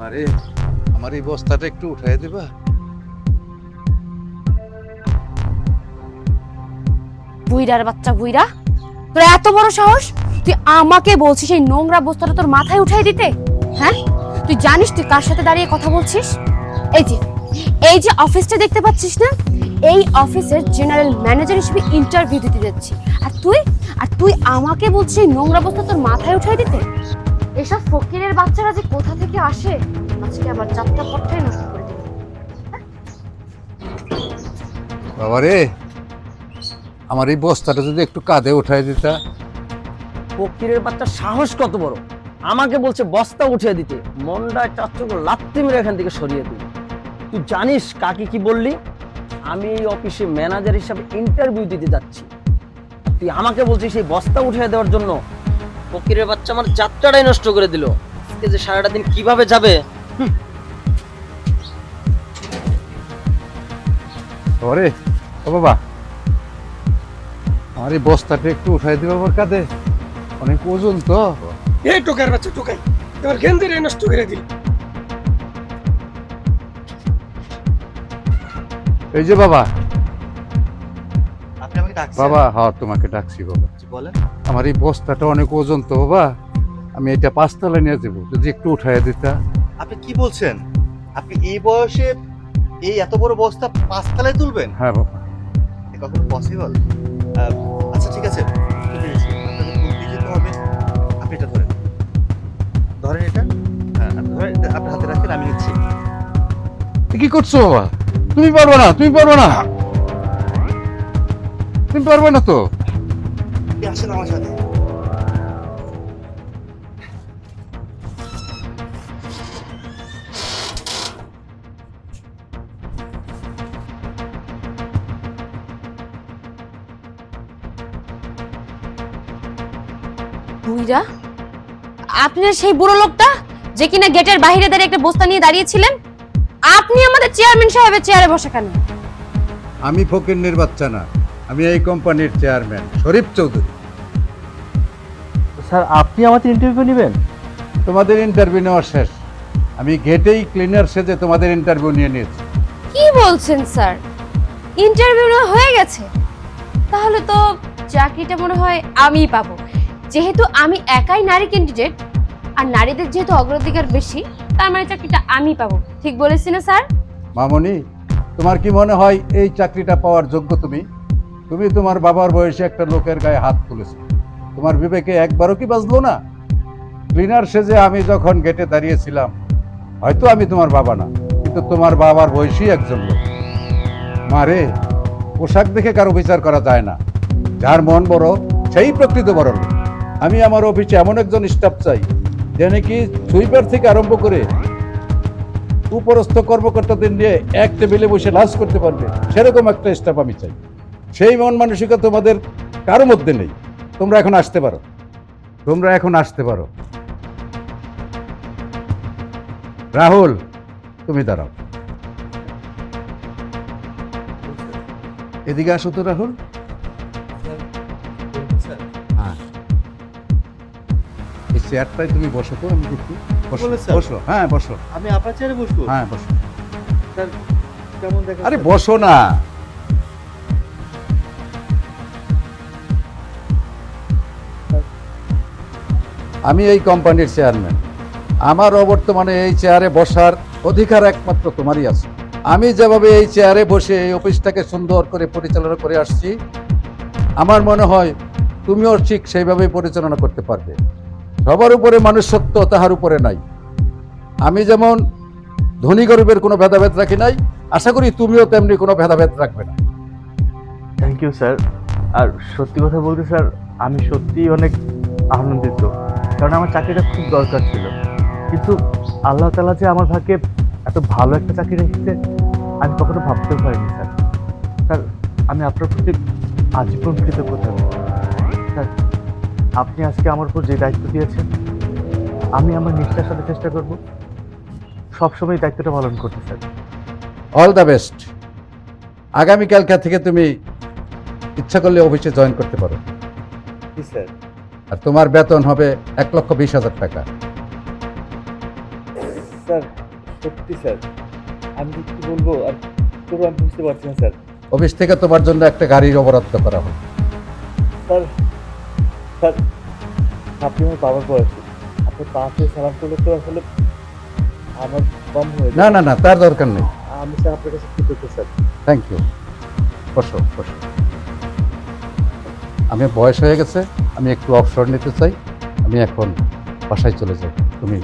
আরে আমার এই বস্তাটা একটু উঠাই দিবা? বুইড়ার বাচ্চা বুইড়া, তোর এত বড় সাহস! তুই আমাকে বলছিস এই নোংরা বস্তাটা তোর মাথায় উঠাই দিতে? হ্যাঁ, তুই জানিস তুই কার সাথে দাঁড়িয়ে কথা বলছিস? এই যে অফিসটা দেখতে পাচ্ছিস না, এই অফিসের জেনারেল ম্যানেজার হিসেবে ইন্টারভিউ দিতে যাচ্ছি, আর তুই আমাকে বলছিস এই নোংরা বস্তা তোর মাথায় উঠাই দিতে? এসব ফকিরের বাচ্চারা যে কোথা থেকে আসে, আজকে আবার যাত্রা পথটাই নষ্ট করে দিল। বাবারে, আমার এই বস্তাটা যদি একটু কাঁধে উঠাই দিতা। ফকিরের বাচ্চার সাহস কত বড়, আমাকে বলছে বস্তা উঠিয়ে দিতে। মন্ডায় চাচ্চু লাত্তি মেরে এখান থেকে সরিয়ে দিই। তুই জানিস কাকে কি বললি? আমি এই অফিসে ম্যানেজার হিসাবে ইন্টারভিউ দিতে যাচ্ছি, তুই আমাকে বলছিস সেই বস্তা উঠিয়ে দেওয়ার জন্য? ফকিরের বাচ্চা আমার যাত্রাটাই নষ্ট করে দিল। আজকে যে সারাটা দিন কিভাবে যাবে। বাবারে, ও বাবা, আমার এই বস্তাটা একটু উঠাই দিবা আমার কাঁধে, অনেক ওজন তো। এই টোকার বাচ্চা টোকাই, তোমার গেন্দিরে নষ্ট করে দিল। এই যে বাবা। আপনি আমাকে ডাকছেন? বাবা, হ্যাঁ তোমাকে ডাকছি বাবা। বলেন। আমার এই বস্তাটা অনেক ওজন তো বাবা, আমি এটা 5 তলায় নিয়ে যাবো, যদি একটু উঠাই দিতা। আপনি কি বলছেন? আপনি এই বয়সে এই এত বড় বস্তা 5 তলায় তুলবেন? হ্যাঁ বাবা। এ কখনো পসিবল? আচ্ছা ঠিক আছে, বুঝতে পেরেছি। আপনাকে তুলতে যেতে হবে। আপনি এটা ধরেন, ধরেন এটা। হ্যাঁ, আপনি ধরেন, আপনি হাতে রাখেন, আমি নিচ্ছি। কি করছো বাবা? তুমি পারবে না, তুমি পারবে না, তুমি পারবে না তো। আপনি আসেন আমার সাথে। বুইড়া, আপনার সেই বুড়ো লোকটা যে কিনা গেটের বাইরে দাঁড়িয়ে একটা বস্তা নিয়ে দাঁড়িয়েছিলেন, আপনি আমাদের চেয়ারম্যান সাহেবের চেয়ারে বসে কেন? আমি ফকিন্নির বাচ্চা না, আমি এই কোম্পানির চেয়ারম্যান শরীফ চৌধুরী। স্যার, আপনি আমাদের ইন্টারভিউ নেবেন? তোমাদের ইন্টারভিউ নেওয়া শেষ, আমি গেটেই ক্লিনার সেজে তোমাদের ইন্টারভিউ নিয়ে নিয়েছি। কি বলছেন স্যার? ইন্টারভিউ হয়ে গেছে? তাহলে তো চাকরিটা মনে হয় আমিই পাবো, যেহেতু আমি একাই নারী ক্যান্ডিডেট, আর নারীদের যেহেতু অগ্রাধিকার বেশি, তার মানে চাকরিটা আমি পাবো। ঠিক বলেছি না স্যার? মামনি, তোমার কি মনে হয় এই চাকরিটা পাওয়ার যোগ্য তুমি? তুমি তোমার বাবার বয়সে একটা লোকের গায়ে হাত তুলেছো, তোমার বিবেকে একবারও কি বাজলো না? ক্লিনার সেজে আমি যখন গেটে দাঁড়িয়েছিলাম, হয়তো আমি তোমার বাবা না, কিন্তু তোমার বাবার বয়সী একজন লোক। মারে, পোশাক দেখে কারো বিচার করা যায় না, যার মন বড় সেই প্রকৃত বড় লোক। আমি আমার অফিসে এমন একজন স্টাফ চাই, যে নাকি সুইপার থেকে আরম্ভ করে উপরস্থ কর্মকর্তাদের নিয়ে এক টেবিলে বসে লাঞ্চ করতে পারবে, সেরকম একটা স্টাফ আমি চাই। সেই মন মানসিকতা তোমাদের কারো মধ্যে নেই। তোমরা এখন আসতে পারো, তোমরা এখন আসতে পারো। রাহুল, তুমি দাঁড়াও, এদিকে আসো তো রাহুল। হ্যাঁ, এই চেয়ারটায় তুমি বসো তো, আমি দেখি। বসো, বলেন, স্যার। বসো, হ্যাঁ বসো। আমি আপনার চেয়ারে বসবো? হ্যাঁ বসো। স্যার, কেমন দেখা? আরে বসো না। আমি এই কোম্পানির চেয়ারম্যান, আমার অবর্তমানে এই চেয়ারে বসার অধিকার একমাত্র তোমারই আছে। আমি যেভাবে এই চেয়ারে বসে এই অফিসটাকে সুন্দর করে পরিচালনা করে আসছি, আমার মনে হয় তুমিও ঠিক সেইভাবেই পরিচালনা করতে পারবে। সবার উপরে মানুষ সত্য, তাহার উপরে নাই। আমি যেমন ধনী গরিবের কোনো ভেদাভেদ রাখি নাই, আশা করি তুমিও তেমনি কোনো ভেদাভেদ রাখবে না। Thank you sir. আর সত্যি কথা বলতে স্যার, আমি সত্যিই অনেক আনন্দিত, কারণ আমার চাকরিটা খুব দরকার ছিল। কিন্তু আল্লাহ তাআলা যে আমার ভাগ্যে এত ভালো একটা চাকরি রেখেছে, আমি কখনো ভাবতেও পারিনি স্যার। স্যার, আমি আপনার প্রতি আজীবন কৃতজ্ঞ থাকব। স্যার, আপনি আজকে আমার উপর যে দায়িত্ব দিয়েছেন, আমি আমার নিষ্ঠার সাথে চেষ্টা করব সবসময় দায়িত্বটা পালন করতে স্যার। All the best. আগামীকালকা থেকে তুমি ইচ্ছা করলে অফিসে জয়েন করতে পারো। জি স্যার। আর তোমার বেতন হবে 1,20,000 টাকা। স্যার সত্যি স্যার আমি যে কি বলবো আর পুরো আমি বুঝতে পারছি না স্যার। অফিস থেকে তোমার জন্য একটা গাড়ির অবরাদ্দ করা হবে। স্যার স্যার আপনি আমার বাবার বয়সী, আপনার পাশে সালাম করলে তো আসলে আমার কম হয়ে না যায়। না না, তার দরকার নেই। আমি স্যার আপনার কাছে কৃতজ্ঞ স্যার। Thank you. বসো বসো। আমি বয়স হয়ে গেছে, আমি একটু অবসর নিতে চাই। আমি এখন বাসায় চলে যাই, তুমি